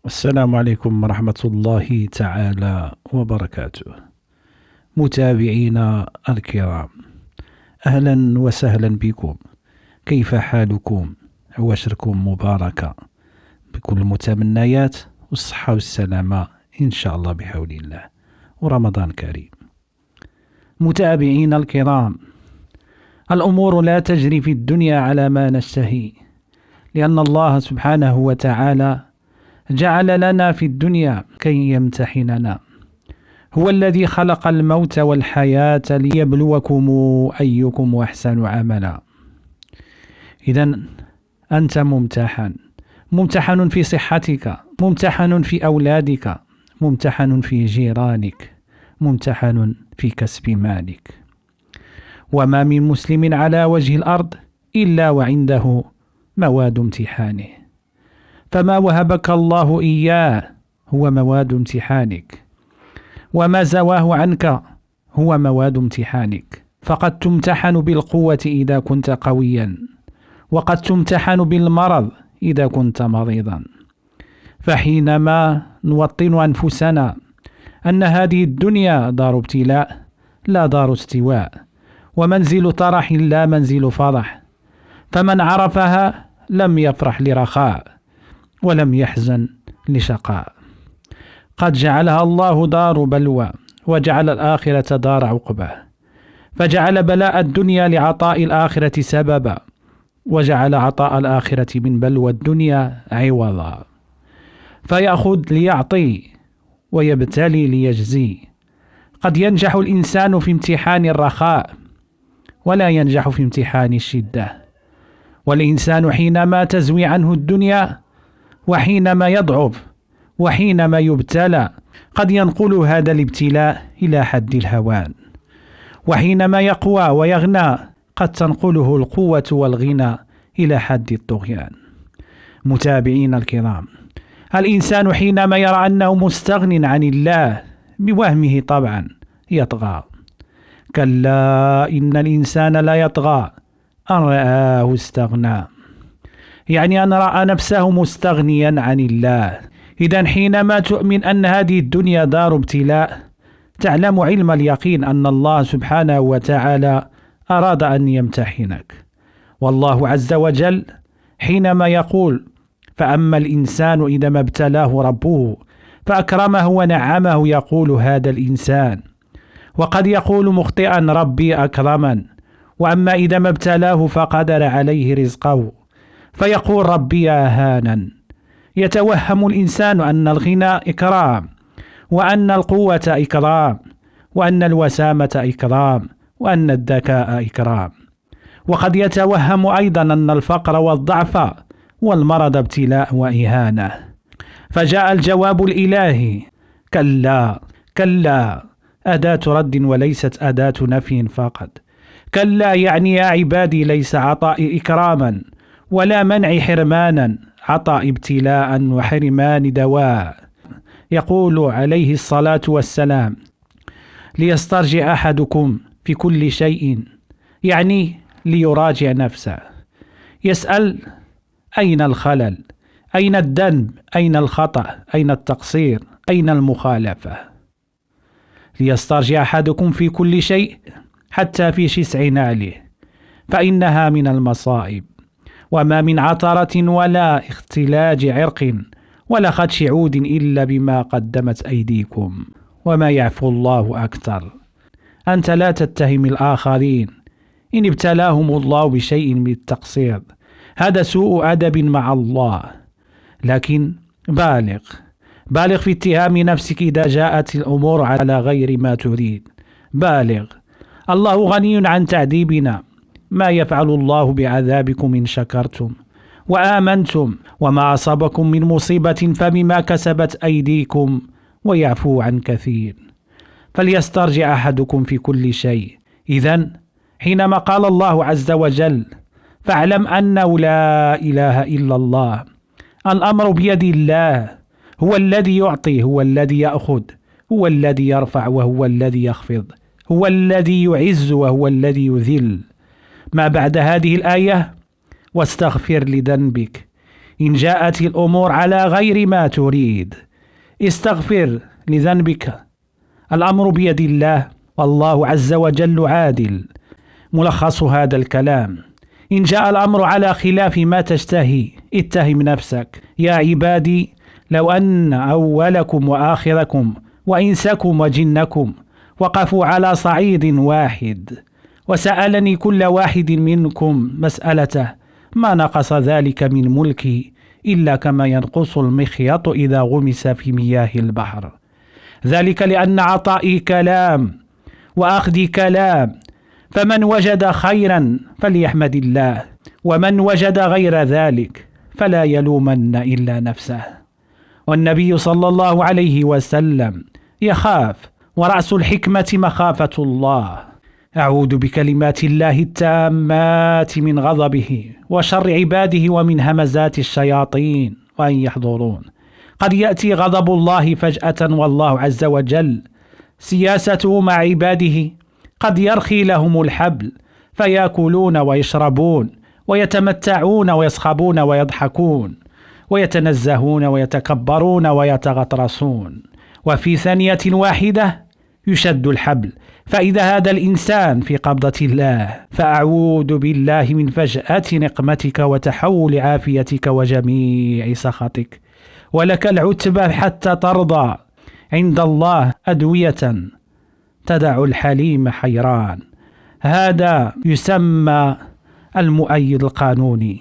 السلام عليكم ورحمة الله تعالى وبركاته. متابعينا الكرام، أهلا وسهلا بكم. كيف حالكم؟ عواشركم مباركة بكل المتمنيات والصحة والسلامة إن شاء الله بحول الله، ورمضان كريم. متابعينا الكرام، الأمور لا تجري في الدنيا على ما نشتهي، لأن الله سبحانه وتعالى جعل لنا في الدنيا كي يمتحننا. هو الذي خلق الموت والحياة ليبلوكم أيكم أحسن عملا. إذن أنت ممتحن في صحتك، ممتحن في أولادك، ممتحن في جيرانك، ممتحن في كسب مالك. وما من مسلم على وجه الأرض إلا وعنده مواد امتحانه، فما وهبك الله إياه هو مواد امتحانك، وما زواه عنك هو مواد امتحانك. فقد تمتحن بالقوة إذا كنت قويا، وقد تمتحن بالمرض إذا كنت مريضا. فحينما نوطن أنفسنا أن هذه الدنيا دار ابتلاء لا دار استواء، ومنزل طرح لا منزل فرح، فمن عرفها لم يفرح لرخاء ولم يحزن لشقاء. قد جعلها الله دار بلوى، وجعل الآخرة دار عقبة، فجعل بلاء الدنيا لعطاء الآخرة سببا، وجعل عطاء الآخرة من بلوى الدنيا عوضا. فيأخذ ليعطي ويبتلي ليجزي. قد ينجح الإنسان في امتحان الرخاء ولا ينجح في امتحان الشدة. والإنسان حينما تزوي عنه الدنيا، وحينما يضعف، وحينما يبتلى، قد ينقل هذا الابتلاء إلى حد الهوان. وحينما يقوى ويغنى، قد تنقله القوة والغنى إلى حد الطغيان. متابعين الكرام، الإنسان حينما يرى أنه مستغن عن الله بوهمه طبعا يطغى. كلا إن الإنسان لا يطغى أن رآه استغنى، يعني أن رأى نفسه مستغنيا عن الله. إذن حينما تؤمن أن هذه الدنيا دار ابتلاء، تعلم علم اليقين أن الله سبحانه وتعالى أراد أن يمتحنك. والله عز وجل حينما يقول: فأما الإنسان إذا ما ابتلاه ربه فأكرمه ونعمه، يقول هذا الإنسان. وقد يقول مخطئا: ربي أكرمن. وأما إذا ما ابتلاه فقدر عليه رزقه فيقول: ربي أهانا. يتوهم الإنسان أن الغنى إكرام، وأن القوة إكرام، وأن الوسامة إكرام، وأن الذكاء إكرام. وقد يتوهم أيضا أن الفقر والضعف والمرض ابتلاء وإهانة. فجاء الجواب الإلهي: كلا كلا، أداة رد وليست أداة نفي فقط. كلا يعني يا عبادي ليس عطاء إكراما ولا منع حرمانا، عطاء ابتلاء وحرمان دواء. يقول عليه الصلاة والسلام: ليسترجع أحدكم في كل شيء، يعني ليراجع نفسه، يسأل: أين الخلل؟ أين الذنب؟ أين الخطأ؟ أين التقصير؟ أين المخالفة؟ ليسترجع أحدكم في كل شيء حتى في شسع نعله، فإنها من المصائب. وما من عثرة ولا اختلاج عرق ولا خدش عود إلا بما قدمت أيديكم، وما يعفو الله أكثر. أنت لا تتهم الآخرين إن ابتلاهم الله بشيء من التقصير، هذا سوء أدب مع الله. لكن بالغ في اتهام نفسك إذا جاءت الأمور على غير ما تريد. بالغ. الله غني عن تعذيبنا. ما يفعل الله بعذابكم إن شكرتم وآمنتم؟ وما أصابكم من مصيبة فبما كسبت أيديكم ويعفو عن كثير. فليسترجع أحدكم في كل شيء. إذن حينما قال الله عز وجل: فاعلم أنه لا إله إلا الله، الأمر بيد الله، هو الذي يعطي، هو الذي يأخذ، هو الذي يرفع وهو الذي يخفض، هو الذي يعز وهو الذي يذل. ما بعد هذه الآية: واستغفر لذنبك إن جاءت الأمور على غير ما تريد استغفر لذنبك، الأمر بيد الله والله عز وجل عادل. ملخص هذا الكلام: إن جاء الأمر على خلاف ما تشتهي اتهم نفسك. يا عبادي لو أن أولكم وآخركم وإنسكم وجنكم وقفوا على صعيد واحد وسألني كل واحد منكم مسألته ما نقص ذلك من ملكي إلا كما ينقص المخيط إذا غمس في مياه البحر. ذلك لأن عطائي كلام وأخذي كلام، فمن وجد خيرا فليحمد الله، ومن وجد غير ذلك فلا يلومن إلا نفسه. والنبي صلى الله عليه وسلم يخاف، ورأس الحكمة مخافة الله. أعوذ بكلمات الله التامات من غضبه وشر عباده ومن همزات الشياطين وأن يحضرون. قد يأتي غضب الله فجأة، والله عز وجل سياسته مع عباده قد يرخي لهم الحبل فيأكلون ويشربون ويتمتعون ويصخبون ويضحكون ويتنزهون ويتكبرون ويتغطرسون، وفي ثانية واحدة يشد الحبل فإذا هذا الإنسان في قبضة الله. فأعوذ بالله من فجأة نقمتك وتحول عافيتك وجميع سخطك. ولك العتبى حتى ترضى، عند الله أدوية تدع الحليم حيران. هذا يسمى المؤيد القانوني.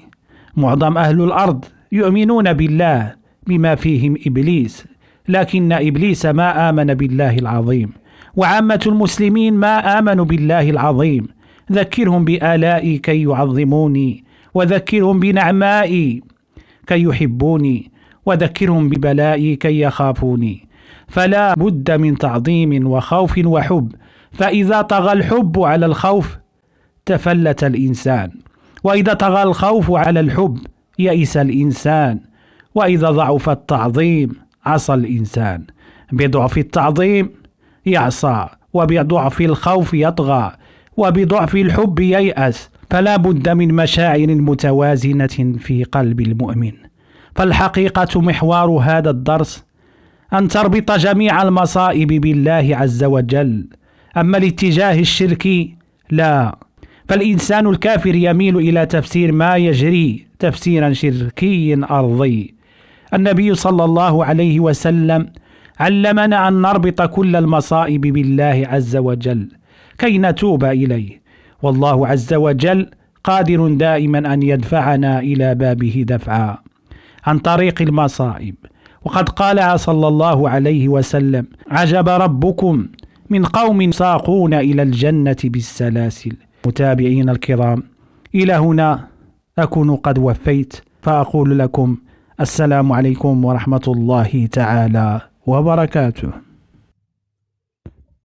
معظم أهل الأرض يؤمنون بالله بما فيهم إبليس، لكن إبليس ما آمن بالله العظيم، وعامة المسلمين ما آمنوا بالله العظيم. ذكرهم بآلائي كي يعظموني، وذكرهم بنعمائي كي يحبوني، وذكرهم ببلائي كي يخافوني. فلا بد من تعظيم وخوف وحب، فإذا طغى الحب على الخوف تفلت الإنسان، وإذا طغى الخوف على الحب يئس الإنسان، وإذا ضعف التعظيم عصى الإنسان. بضعف التعظيم يعصى، وبضعف الخوف يطغى، وبضعف الحب ييأس. فلا بد من مشاعر متوازنة في قلب المؤمن. فالحقيقة محور هذا الدرس أن تربط جميع المصائب بالله عز وجل، أما الاتجاه الشركي لا. فالإنسان الكافر يميل إلى تفسير ما يجري تفسيرا شركي أرضي. النبي صلى الله عليه وسلم علمنا أن نربط كل المصائب بالله عز وجل كي نتوب إليه، والله عز وجل قادر دائما أن يدفعنا إلى بابه دفعا عن طريق المصائب. وقد قال صلى الله عليه وسلم: عجب ربكم من قوم ساقون إلى الجنة بالسلاسل. متابعين الكرام، إلى هنا أكون قد وفيت، فأقول لكم السلام عليكم ورحمة الله تعالى وبركاته.